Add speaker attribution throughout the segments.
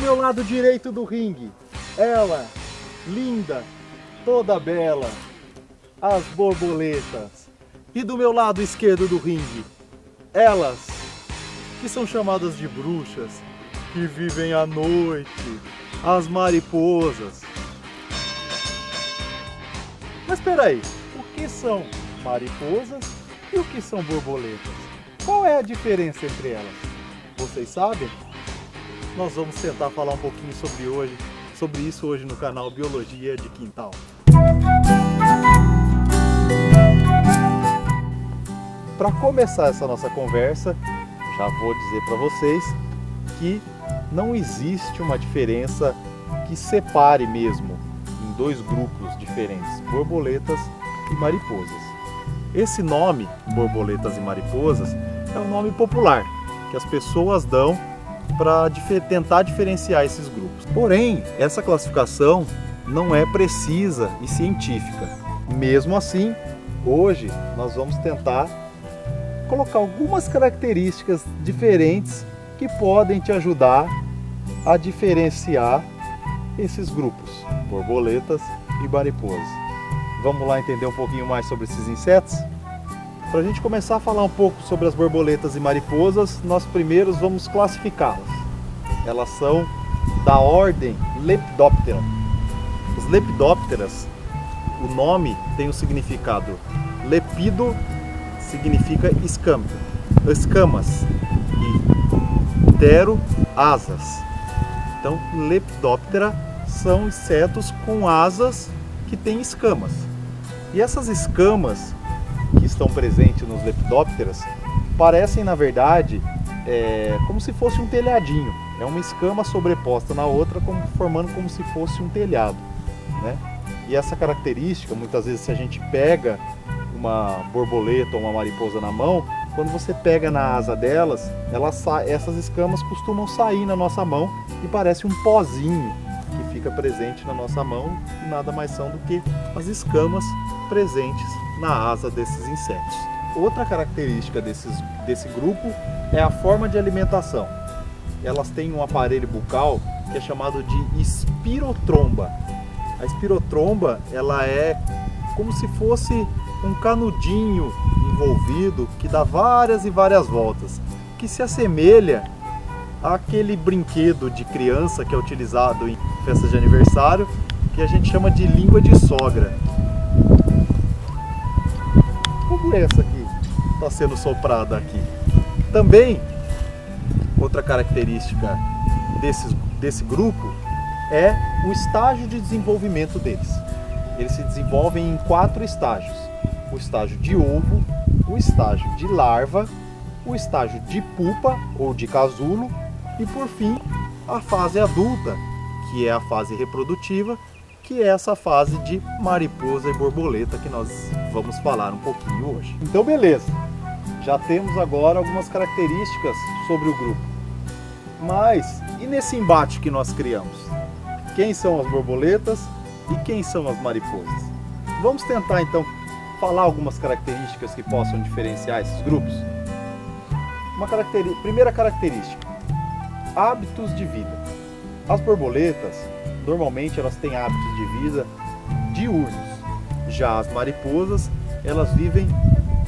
Speaker 1: meu lado direito do ringue, ela, linda, toda bela, as borboletas. E do meu lado esquerdo do ringue, elas, que são chamadas de bruxas, que vivem à noite, as mariposas. Mas peraí, o que são mariposas e o que são borboletas? Qual é a diferença entre elas? Vocês sabem? Nós vamos tentar falar um pouquinho sobre isso hoje no canal Biologia de Quintal. Para começar essa nossa conversa, já vou dizer para vocês que não existe uma diferença que separe mesmo em dois grupos diferentes, borboletas e mariposas. Esse nome, borboletas e mariposas, é um nome popular que as pessoas dão para tentar diferenciar esses grupos. Porém, essa classificação não é precisa e científica. Mesmo assim, hoje nós vamos tentar colocar algumas características diferentes que podem te ajudar a diferenciar esses grupos, borboletas e mariposas. Vamos lá entender um pouquinho mais sobre esses insetos? Para a gente começar a falar um pouco sobre as borboletas e mariposas, nós primeiro vamos classificá-las. Elas são da ordem Lepidoptera. As Lepidópteras, o nome tem o significado lepido, significa escamas, e ptero, asas. Então, Lepidóptera são insetos com asas que têm escamas. E essas escamas que estão presentes nos Lepidópteras parecem, na verdade, como se fosse um telhadinho. É uma escama sobreposta na outra, formando como se fosse um telhado, né? E essa característica, muitas vezes, se a gente pega uma borboleta ou uma mariposa na mão, quando você pega na asa delas, essas escamas costumam sair na nossa mão e parece um pozinho que fica presente na nossa mão, e nada mais são do que as escamas presentes na asa desses insetos. Outra característica desse grupo é a forma de alimentação. Elas têm um aparelho bucal que é chamado de espirotromba. A espirotromba, ela é como se fosse um canudinho envolvido que dá várias e várias voltas, que se assemelha àquele brinquedo de criança que é utilizado em festas de aniversário, que a gente chama de língua de sogra. Como é essa aqui está sendo soprada aqui? Também, outra característica desse grupo é o estágio de desenvolvimento deles. Eles se desenvolvem em 4 estágios: o estágio de ovo, o estágio de larva, o estágio de pupa ou de casulo e, por fim, a fase adulta, que é a fase reprodutiva, que é essa fase de mariposa e borboleta que nós vamos falar um pouquinho hoje. Então, beleza, já temos agora algumas características sobre o grupo. Mas, e nesse embate que nós criamos? Quem são as borboletas e quem são as mariposas? Vamos tentar então falar algumas características que possam diferenciar esses grupos. Primeira característica: hábitos de vida. As borboletas, normalmente elas têm hábitos de vida diurnos. Já as mariposas, elas vivem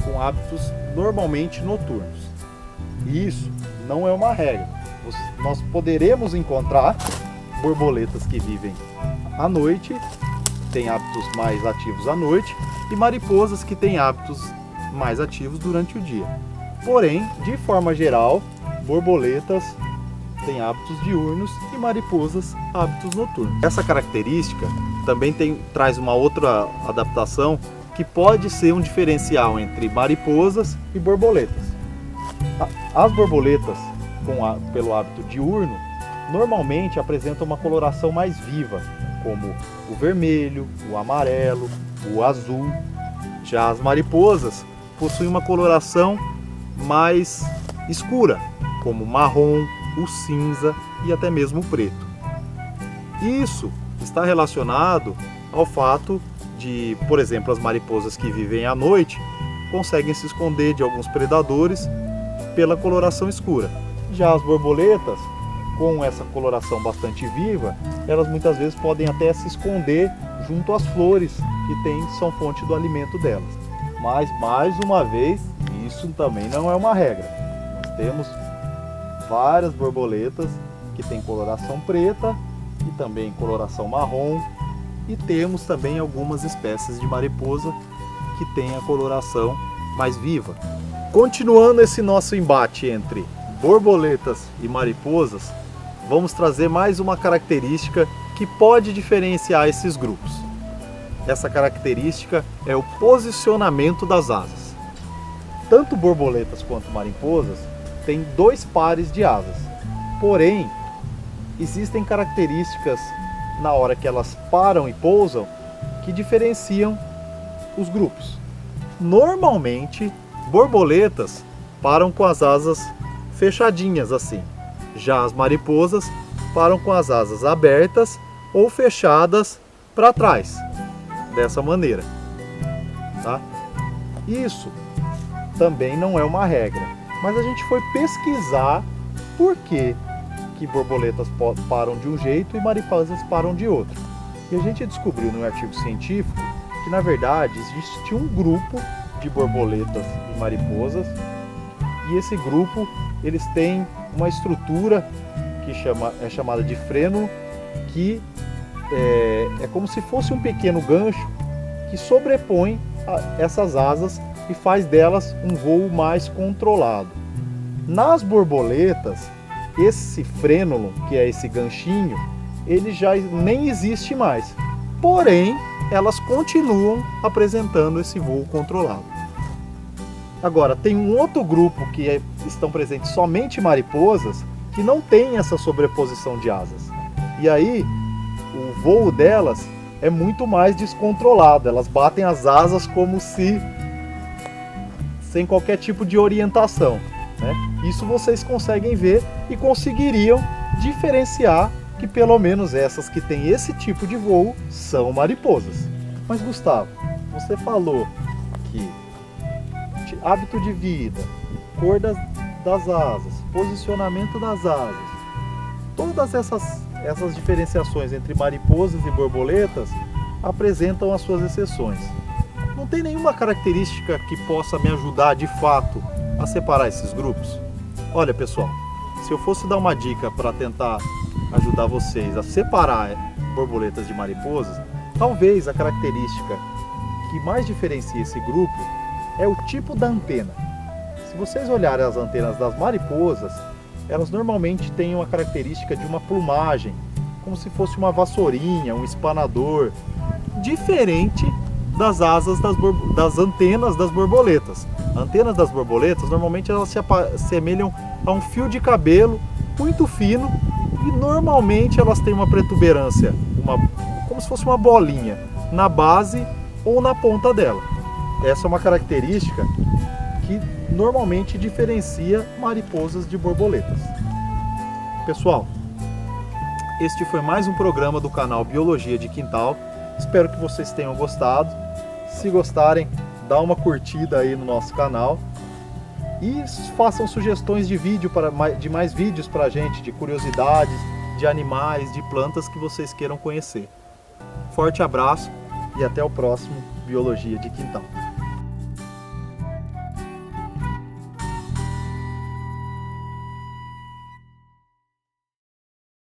Speaker 1: com hábitos normalmente noturnos. E isso não é uma regra. Nós poderemos encontrar borboletas que vivem à noite, têm hábitos mais ativos à noite, e mariposas que têm hábitos mais ativos durante o dia. Porém, de forma geral, borboletas têm hábitos diurnos e mariposas hábitos noturnos. Essa característica também traz uma outra adaptação que pode ser um diferencial entre mariposas e borboletas. As borboletas, pelo hábito diurno, normalmente apresentam uma coloração mais viva, como o vermelho, o amarelo, o azul. Já as mariposas possuem uma coloração mais escura, como o marrom, o cinza e até mesmo o preto. Isso está relacionado ao fato de, por exemplo, as mariposas que vivem à noite conseguem se esconder de alguns predadores pela coloração escura. Já as borboletas, com essa coloração bastante viva, elas muitas vezes podem até se esconder junto às flores que são fonte do alimento delas. Mas, mais uma vez, isso também não é uma regra. Nós temos várias borboletas que têm coloração preta e também coloração marrom, e temos também algumas espécies de mariposa que têm a coloração mais viva. Continuando esse nosso embate entre borboletas e mariposas, vamos trazer mais uma característica que pode diferenciar esses grupos. Essa característica é o posicionamento das asas. Tanto borboletas quanto mariposas têm 2 pares de asas, porém existem características na hora que elas param e pousam que diferenciam os grupos. Normalmente, borboletas param com as asas fechadinhas assim, já as mariposas param com as asas abertas ou fechadas para trás, dessa maneira, tá? Isso também não é uma regra, mas a gente foi pesquisar por que borboletas param de um jeito e mariposas param de outro. E a gente descobriu no artigo científico que, na verdade, existe um grupo de borboletas e mariposas, e esse grupo eles têm uma estrutura que é chamada de frênulo, que é como se fosse um pequeno gancho que sobrepõe essas asas e faz delas um voo mais controlado. Nas borboletas, esse frênulo, que é esse ganchinho, ele já nem existe mais. Porém, elas continuam apresentando esse voo controlado. Agora, tem um outro grupo que estão presentes somente mariposas, que não tem essa sobreposição de asas. E aí, o voo delas é muito mais descontrolado. Elas batem as asas como se sem qualquer tipo de orientação, né? Isso vocês conseguem ver e conseguiriam diferenciar que pelo menos essas que têm esse tipo de voo são mariposas. Mas Gustavo, você falou que hábito de vida, cor das asas, posicionamento das asas, todas essas diferenciações entre mariposas e borboletas apresentam as suas exceções. Não tem nenhuma característica que possa me ajudar de fato a separar esses grupos? Olha, pessoal, se eu fosse dar uma dica para tentar ajudar vocês a separar borboletas de mariposas, talvez a característica que mais diferencia esse grupo é o tipo da antena. Se vocês olharem as antenas das mariposas, elas normalmente têm uma característica de uma plumagem, como se fosse uma vassourinha, um espanador, diferente das asas das antenas das borboletas. As antenas das borboletas normalmente elas se assemelham a um fio de cabelo muito fino e normalmente elas têm uma protuberância, como se fosse uma bolinha, na base ou na ponta dela. Essa é uma característica que normalmente diferencia mariposas de borboletas. Pessoal, este foi mais um programa do canal Biologia de Quintal. Espero que vocês tenham gostado. Se gostarem, dá uma curtida aí no nosso canal e façam sugestões de vídeo de mais vídeos para a gente, de curiosidades, de animais, de plantas que vocês queiram conhecer. Forte abraço e até o próximo Biologia de Quintal.